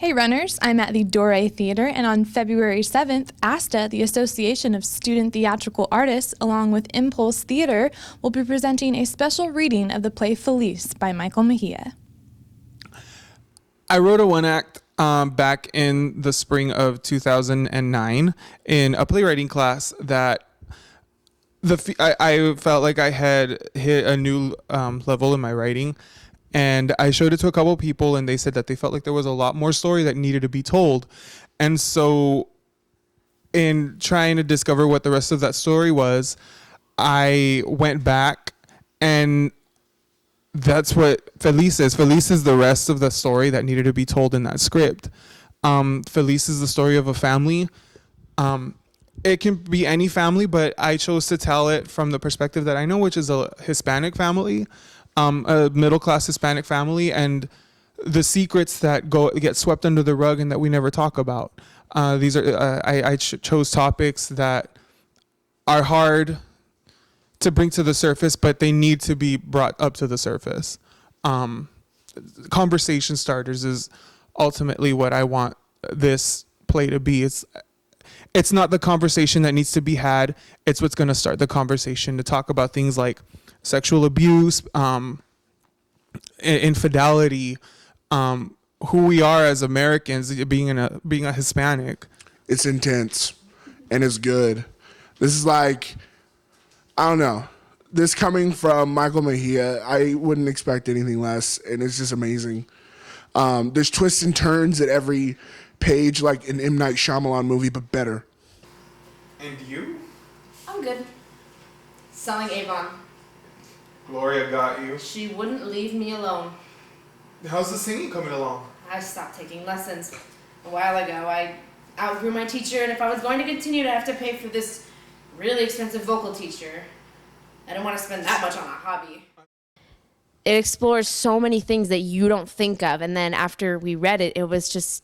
Hey runners, I'm at the Dore Theater, and on February 7th, ASTA, the Association of Student Theatrical Artists, along with Impulse Theater, will be presenting a special reading of the play Feliz by Michael Mejia. I wrote a one-act back in the spring of 2009 in a playwriting class that I felt like I had hit a new level in my writing. And I showed it to a couple of people, and they said that they felt like there was a lot more story that needed to be told. And so in trying to discover what the rest of that story was, I went back, and that's what Feliz is. Feliz is the rest of the story that needed to be told in that script. Feliz is the story of a family. It can be any family, but I chose to tell it from the perspective that I know, which is a Hispanic family. A middle-class Hispanic family, and the secrets that get swept under the rug and that we never talk about. These are I chose topics that are hard to bring to the surface, but they need to be brought up to the surface. Conversation starters is ultimately what I want this play to be. It's not the conversation that needs to be had. It's what's going to start the conversation, to talk about things like sexual abuse, infidelity, who we are as Americans, being a Hispanic. It's intense, and it's good. This is like, I don't know. This coming from Michael Mejia, I wouldn't expect anything less, and it's just amazing. There's twists and turns at every page, like an M. Night Shyamalan movie, but better. And you? I'm good. Selling Avon. Gloria got you. She wouldn't leave me alone. How's the singing coming along? I stopped taking lessons a while ago. I outgrew my teacher, and if I was going to continue to have to pay for this really expensive vocal teacher, I don't want to spend that much on a hobby. It explores so many things that you don't think of, and then after we read it, it was just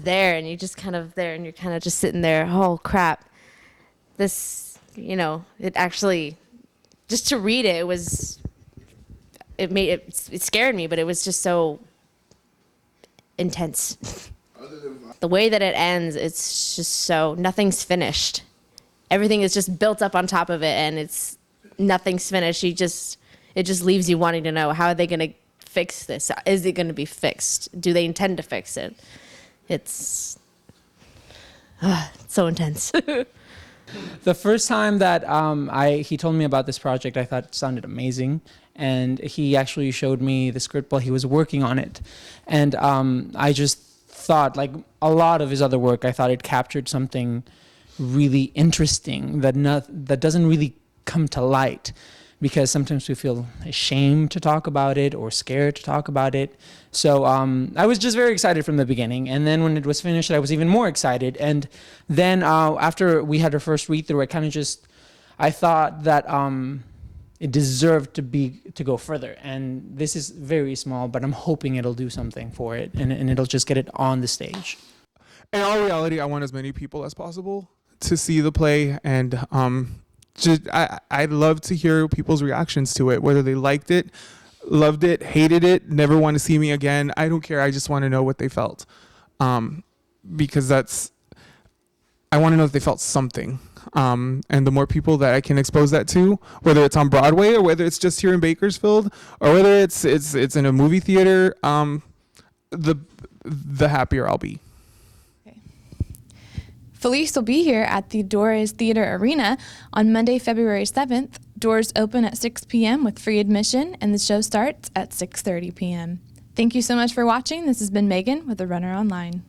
there, and you're just kind of there, and you're kind of just sitting there, oh crap. This, it actually, just to read it, it scared me, but it was just so intense. The way that it ends, it's just so, nothing's finished. Everything is just built up on top of it, and nothing's finished. It just leaves you wanting to know, how are they going to fix this? Is it going to be fixed? Do they intend to fix it? It's so intense. The first time that he told me about this project, I thought it sounded amazing. And he actually showed me the script while he was working on it. And I just thought, like a lot of his other work, I thought it captured something really interesting that doesn't really come to light, because sometimes we feel ashamed to talk about it or scared to talk about it. So I was just very excited from the beginning. And then when it was finished, I was even more excited. And then after we had our first read through, I thought that it deserved to go further. And this is very small, but I'm hoping it'll do something for it, and it'll just get it on the stage. In all reality, I want as many people as possible to see the play, and I'd love to hear people's reactions to it, whether they liked it, loved it, hated it, never want to see me again. I don't care. I just want to know what they felt, because I want to know if they felt something. And the more people that I can expose that to, whether it's on Broadway or whether it's just here in Bakersfield or whether it's in a movie theater, the happier I'll be. Feliz will be here at the Doors Theater Arena on Monday, February 7th. Doors open at 6 p.m. with free admission, and the show starts at 6:30 p.m. Thank you so much for watching. This has been Megan with the RunnerOnline.